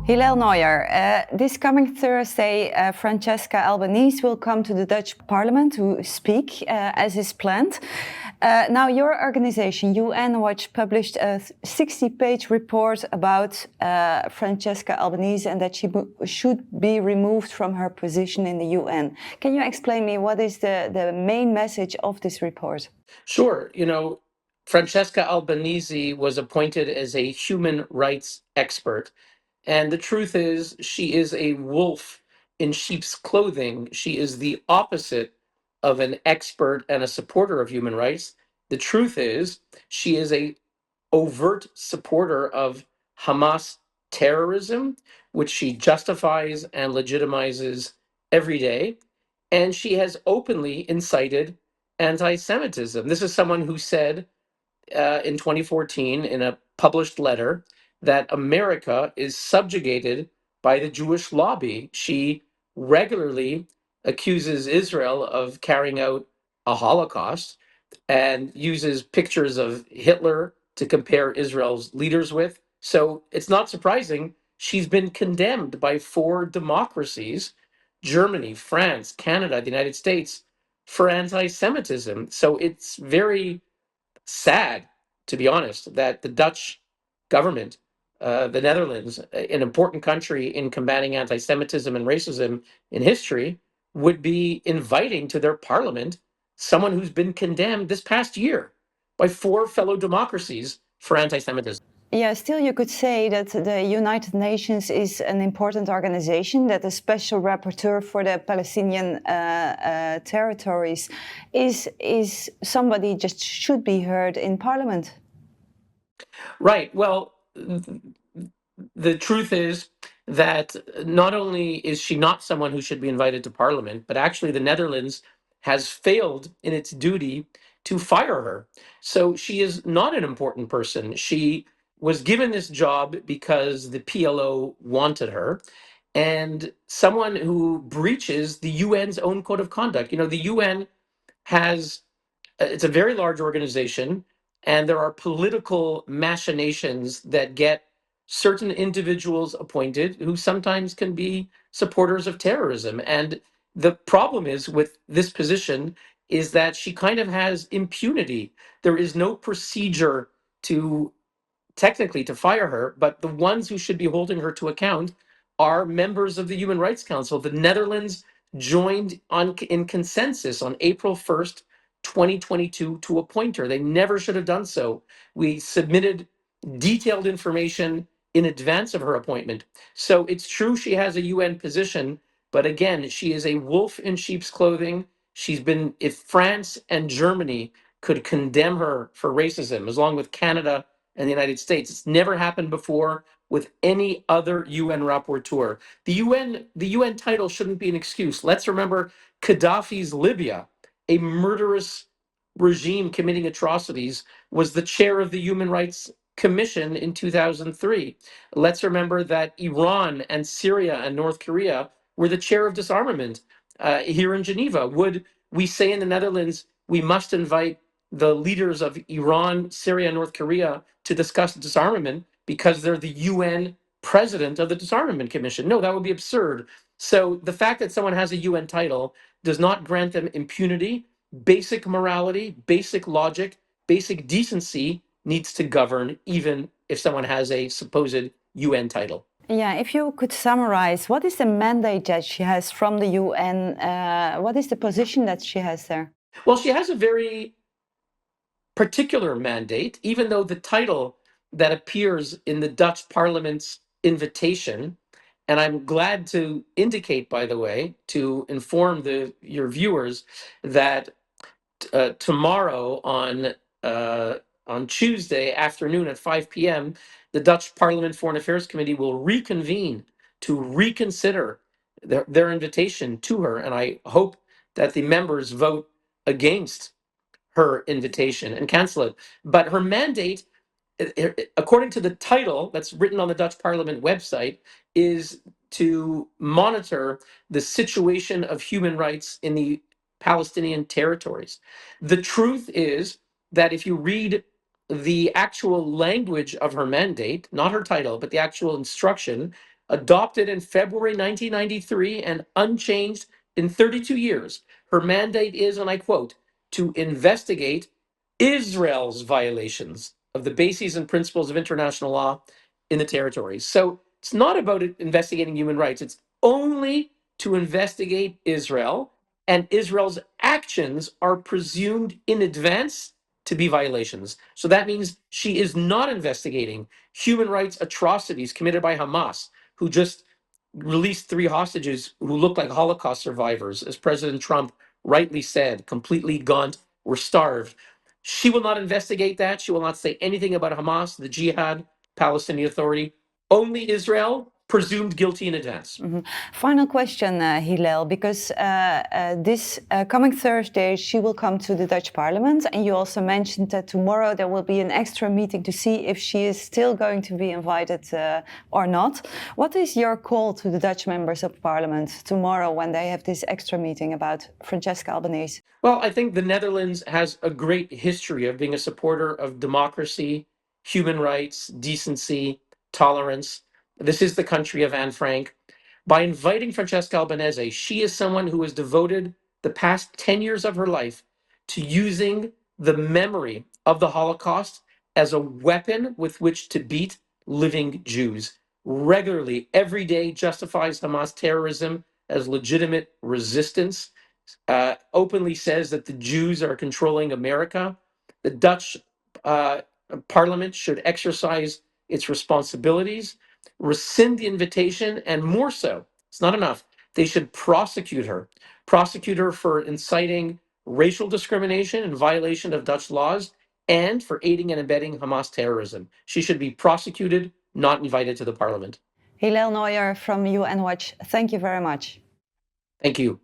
Hillel Neuer, this coming Thursday, Francesca Albanese will come to the Dutch Parliament to speak, as is planned. Now, your organization, UN Watch, published a 60-page report about Francesca Albanese and that she should be removed from her position in the UN. Can you explain me what is the main message of this report? Sure. Francesca Albanese was appointed as a human rights expert. And the truth is, she is a wolf in sheep's clothing. She is the opposite of an expert and a supporter of human rights. The truth is, she is a overt supporter of Hamas terrorism, which she justifies and legitimizes every day. And she has openly incited anti-Semitism. This is someone who said in 2014 in a published letter that America is subjugated by the Jewish lobby. She regularly accuses Israel of carrying out a Holocaust and uses pictures of Hitler to compare Israel's leaders with. So it's not surprising she's been condemned by 4 democracies, Germany, France, Canada, the United States, for anti-Semitism. So it's very sad, to be honest, that the Dutch government, the Netherlands, an important country in combating anti-Semitism and racism in history, would be inviting to their parliament someone who's been condemned this past year by 4 fellow democracies for anti-Semitism. Yeah, still you could say that the United Nations is an important organization, that the special rapporteur for the Palestinian territories is somebody just should be heard in Parliament. Right. Well, the truth is that not only is she not someone who should be invited to Parliament, but actually the Netherlands has failed in its duty to fire her. So she is not an important person. She was given this job because the PLO wanted her, and someone who breaches the UN's own code of conduct. The UN has, it's a very large organization, and there are political machinations that get certain individuals appointed who sometimes can be supporters of terrorism. And the problem is with this position is that she kind of has impunity. There is no procedure to technically to fire her, but the ones who should be holding her to account are members of the Human Rights Council. The Netherlands joined in consensus on April 1st, 2022 to appoint her. They never should have done so. We submitted detailed information in advance of her appointment. So it's true she has a UN position, but again, she is a wolf in sheep's clothing. If France and Germany could condemn her for racism, as long with Canada and the United States, it's never happened before with any other UN rapporteur. The UN title shouldn't be an excuse. Let's remember Gaddafi's Libya, a murderous regime committing atrocities, was the chair of the Human Rights Commission in 2003. Let's remember that Iran and Syria and North Korea were the chair of disarmament here in Geneva. Would we say in the Netherlands we must invite the leaders of Iran, Syria, North Korea to discuss disarmament because they're the UN president of the Disarmament Commission? No, that would be absurd. So the fact that someone has a UN title does not grant them impunity. Basic morality, basic logic, basic decency needs to govern, even if someone has a supposed UN title. Yeah, if you could summarize, what is the mandate that she has from the UN? What is the position that she has there? Well, she has a very particular mandate, even though the title that appears in the Dutch Parliament's invitation, and I'm glad to indicate, by the way, to inform your viewers that tomorrow on Tuesday afternoon at 5 p.m., the Dutch Parliament Foreign Affairs Committee will reconvene to reconsider their invitation to her, and I hope that the members vote against her invitation and cancel it. But her mandate, according to the title that's written on the Dutch Parliament website, is to monitor the situation of human rights in the Palestinian territories. The truth is that if you read the actual language of her mandate, not her title, but the actual instruction, adopted in February 1993 and unchanged in 32 years. Her mandate is, and I quote, to investigate Israel's violations of the bases and principles of international law in the territories. So it's not about investigating human rights. It's only to investigate Israel, and Israel's actions are presumed in advance to be violations. So that means she is not investigating human rights atrocities committed by Hamas, who just released 3 hostages who look like Holocaust survivors, as President Trump rightly said, completely gaunt, were starved. She will not investigate that. She will not say anything about Hamas, the Jihad, Palestinian Authority. Only Israel, presumed guilty in advance. Final question, Hillel, because this coming Thursday she will come to the Dutch Parliament, and you also mentioned that tomorrow there will be an extra meeting to see if she is still going to be invited or not. What is your call to the Dutch members of Parliament tomorrow when they have this extra meeting about Francesca Albanese? Well, I think the Netherlands has a great history of being a supporter of democracy, human rights, decency, tolerance. This is the country of Anne Frank. By inviting Francesca Albanese, she is someone who has devoted the past 10 years of her life to using the memory of the Holocaust as a weapon with which to beat living Jews. Regularly, every day, justifies Hamas terrorism as legitimate resistance, openly says that the Jews are controlling America. The Dutch parliament should exercise its responsibilities, rescind the invitation, and more so, it's not enough, they should prosecute her for inciting racial discrimination in violation of Dutch laws and for aiding and abetting Hamas terrorism. She should be prosecuted, not invited to the parliament. Hillel Neuer from UN Watch, thank you very much. Thank you.